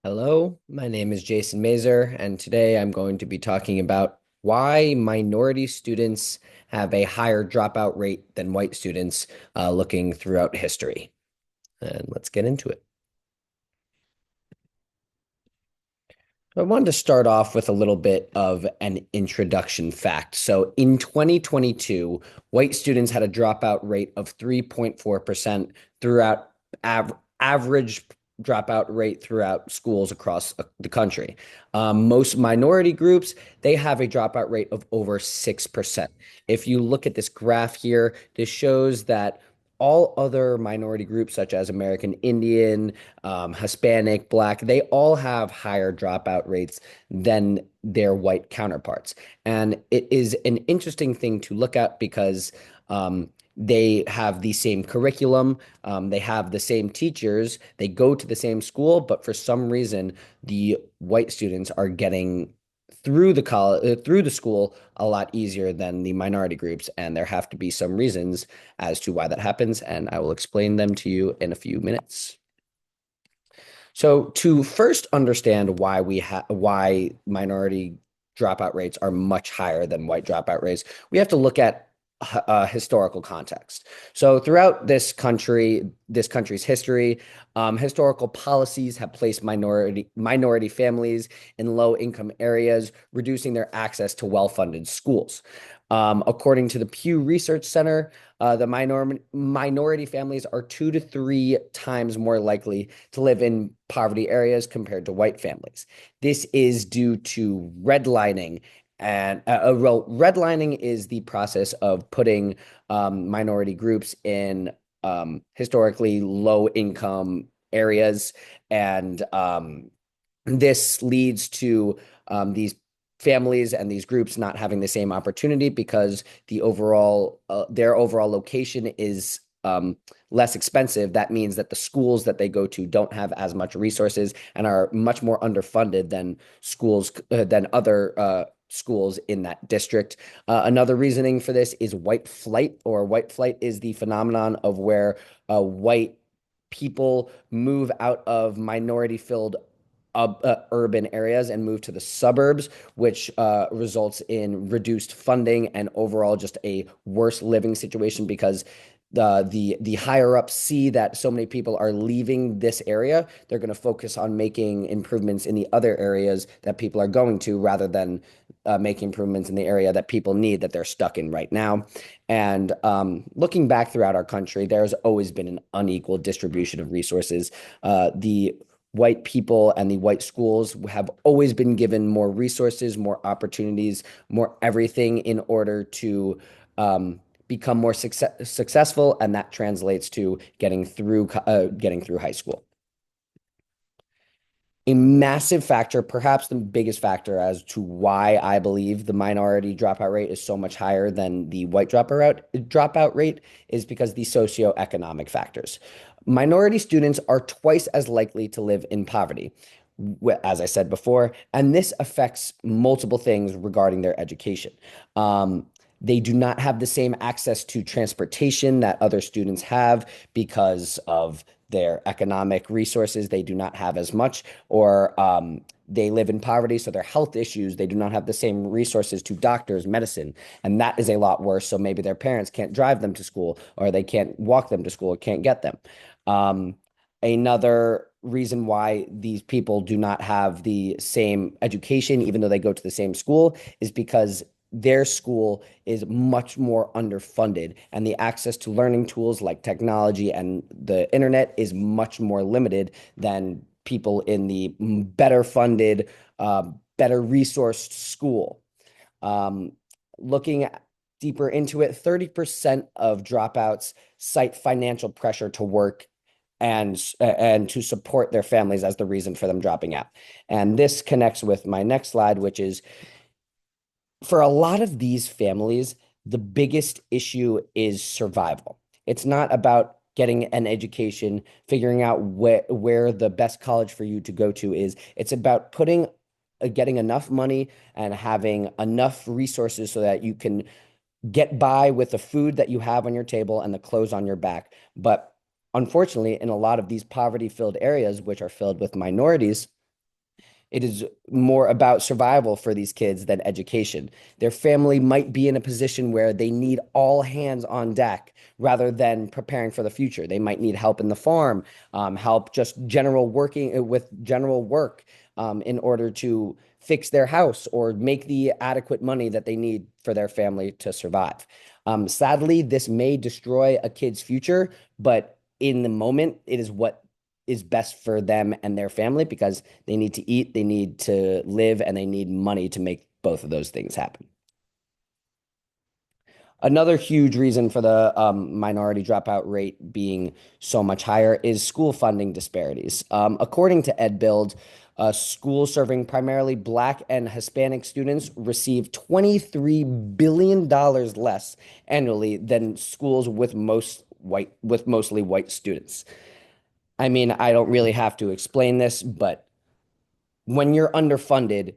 Hello, my name is Jason Mazer, and today I'm going to be talking about why minority students have a higher dropout rate than white students looking throughout history. And let's get into it. I wanted to start off with a little bit of an introduction fact. So in 2022, white students had a dropout rate of 3.4% throughout average dropout rate throughout schools across the country. Most minority groups, they have a dropout rate of over 6%. If you look at this graph here, this shows that all other minority groups, such as American Indian, Hispanic, Black, they all have higher dropout rates than their white counterparts. And it is an interesting thing to look at because they have the same curriculum, they have the same teachers, they go to the same school, but for some reason, the white students are getting through the school a lot easier than the minority groups, and there have to be some reasons as to why that happens, and I will explain them to you in a few minutes. So to first understand why minority dropout rates are much higher than white dropout rates, we have to look at historical context. So throughout this country's history, historical policies have placed minority families in low income areas, reducing their access to well-funded schools. According to the Pew Research Center, the minority families are 2 to 3 times more likely to live in poverty areas compared to white families. This is due to redlining. And redlining is the process of putting minority groups in historically low income areas. And this leads to these families and these groups not having the same opportunity because their overall location is less expensive. That means that the schools that they go to don't have as much resources and are much more underfunded than other schools in that district. Another reasoning for this is white flight, or white flight is the phenomenon of where white people move out of minority filled urban areas and move to the suburbs, which results in reduced funding and overall just a worse living situation because the higher ups see that so many people are leaving this area, they're going to focus on making improvements in the other areas that people are going to rather than making improvements in the area that people need that they're stuck in right now. And looking back throughout our country, there's always been an unequal distribution of resources. The white people and the white schools have always been given more resources, more opportunities, more everything in order to become more successful, and that translates to getting through high school. A massive factor, perhaps the biggest factor as to why I believe the minority dropout rate is so much higher than the white dropout rate is because the socioeconomic factors. Minority students are twice as likely to live in poverty, as I said before, and this affects multiple things regarding their education. They do not have the same access to transportation that other students have because of their economic resources. They do not have as much, or they live in poverty, so their health issues, they do not have the same resources to doctors, medicine, and that is a lot worse. So maybe their parents can't drive them to school, or they can't walk them to school, or can't get them. Um, Another reason why these people do not have the same education, even though they go to the same school, is because their school is much more underfunded, and the access to learning tools like technology and the internet is much more limited than people in the better funded, better resourced school. Um, Looking deeper into it, 30% of dropouts cite financial pressure to work and to support their families as the reason for them dropping out. And this connects with my next slide, which is for a lot of these families, the biggest issue is survival. It's not about getting an education, figuring out where the best college for you to go to is. It's about getting enough money and having enough resources so that you can get by with the food that you have on your table and the clothes on your back. But unfortunately, in a lot of these poverty filled areas, which are filled with minorities, It is more about survival for these kids than education. Their family might be in a position where they need all hands on deck rather than preparing for the future. They might need help in the farm, help just general working with general work in order to fix their house or make the adequate money that they need for their family to survive. Sadly, this may destroy a kid's future, but in the moment, it is what is best for them and their family because they need to eat, they need to live, and they need money to make both of those things happen. Another huge reason for the minority dropout rate being so much higher is school funding disparities. According to EdBuild, schools serving primarily Black and Hispanic students receive $23 billion less annually than schools with mostly white students. I mean, I don't really have to explain this, but when you're underfunded,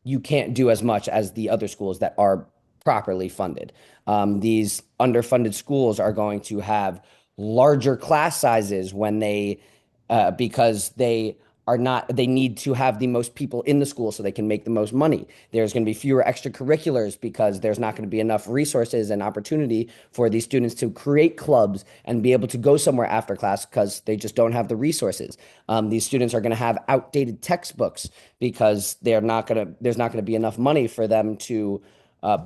you can't do as much as the other schools that are properly funded. These underfunded schools are going to have larger class sizes because they need to have the most people in the school so they can make the most money. There's going to be fewer extracurriculars because there's not going to be enough resources and opportunity for these students to create clubs and be able to go somewhere after class because they just don't have the resources. These students are going to have outdated textbooks because there's not going to be enough money for them to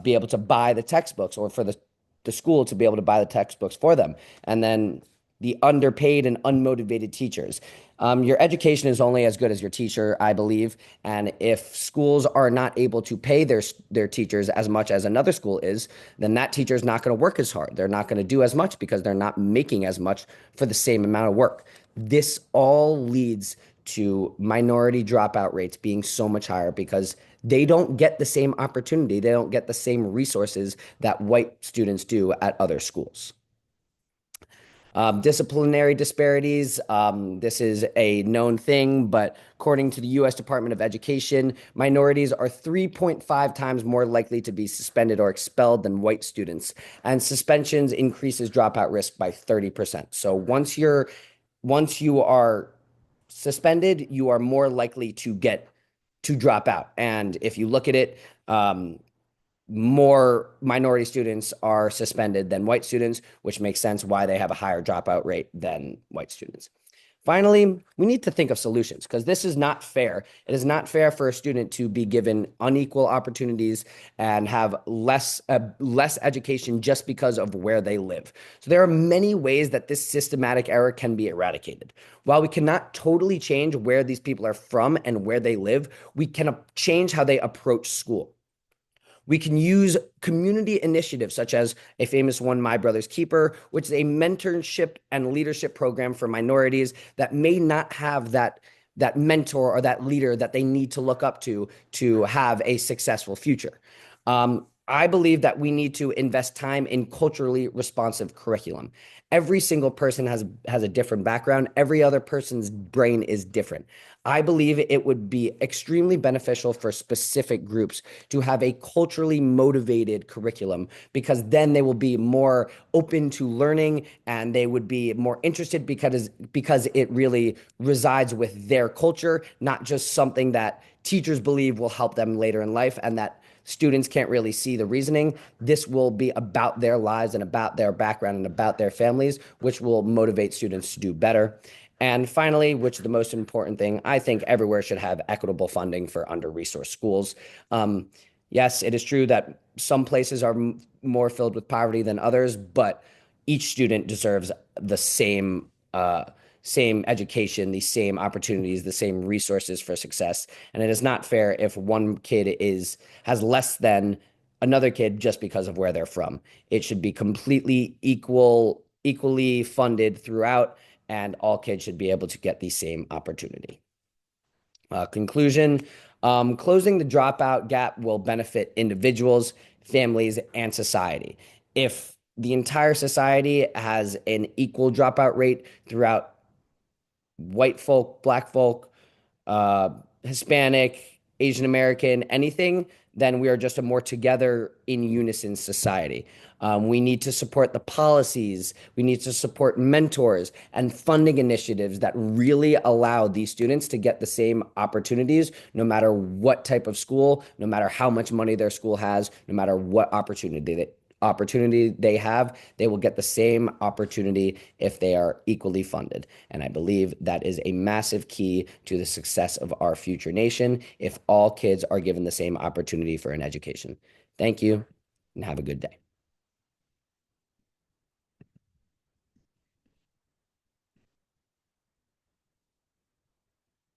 be able to buy the textbooks or for the school to be able to buy the textbooks for them. And then the underpaid and unmotivated teachers. Your education is only as good as your teacher, I believe. And if schools are not able to pay their teachers as much as another school is, then that teacher is not going to work as hard. They're not going to do as much because they're not making as much for the same amount of work. This all leads to minority dropout rates being so much higher because they don't get the same opportunity. They don't get the same resources that white students do at other schools. Disciplinary disparities. This is a known thing, but according to the U.S. Department of Education, minorities are 3.5 times more likely to be suspended or expelled than white students, and suspensions increases dropout risk by 30%. So once you are suspended, you are more likely to drop out. And if you look at it, more minority students are suspended than white students, which makes sense why they have a higher dropout rate than white students. Finally, we need to think of solutions because this is not fair. It is not fair for a student to be given unequal opportunities and have less education just because of where they live. So there are many ways that this systematic error can be eradicated. While we cannot totally change where these people are from and where they live, we can change how they approach school. We can use community initiatives such as a famous one, My Brother's Keeper, which is a mentorship and leadership program for minorities that may not have that mentor or that leader that they need to look up to have a successful future. I believe that we need to invest time in culturally responsive curriculum. Every single person has a different background. Every other person's brain is different. I believe it would be extremely beneficial for specific groups to have a culturally motivated curriculum because then they will be more open to learning and they would be more interested because it really resides with their culture, not just something that teachers believe will help them later in life and that students can't really see the reasoning. This will be about their lives and about their background and about their families, which will motivate students to do better. And finally, which is the most important thing, I think everywhere should have equitable funding for under-resourced schools. Yes, it is true that some places are more filled with poverty than others, but each student deserves the same education, the same opportunities, the same resources for success. And it is not fair if one kid has less than another kid just because of where they're from. It should be completely equally funded throughout, and all kids should be able to get the same opportunity. Conclusion, closing the dropout gap will benefit individuals, families, and society. If the entire society has an equal dropout rate throughout white folk, black folk, Hispanic, Asian American, anything, then we are just a more together in unison society. We need to support the policies. We need to support mentors and funding initiatives that really allow these students to get the same opportunities, no matter what type of school, no matter how much money their school has, no matter what opportunity they have, they will get the same opportunity if they are equally funded. And I believe that is a massive key to the success of our future nation if all kids are given the same opportunity for an education. Thank you and have a good day.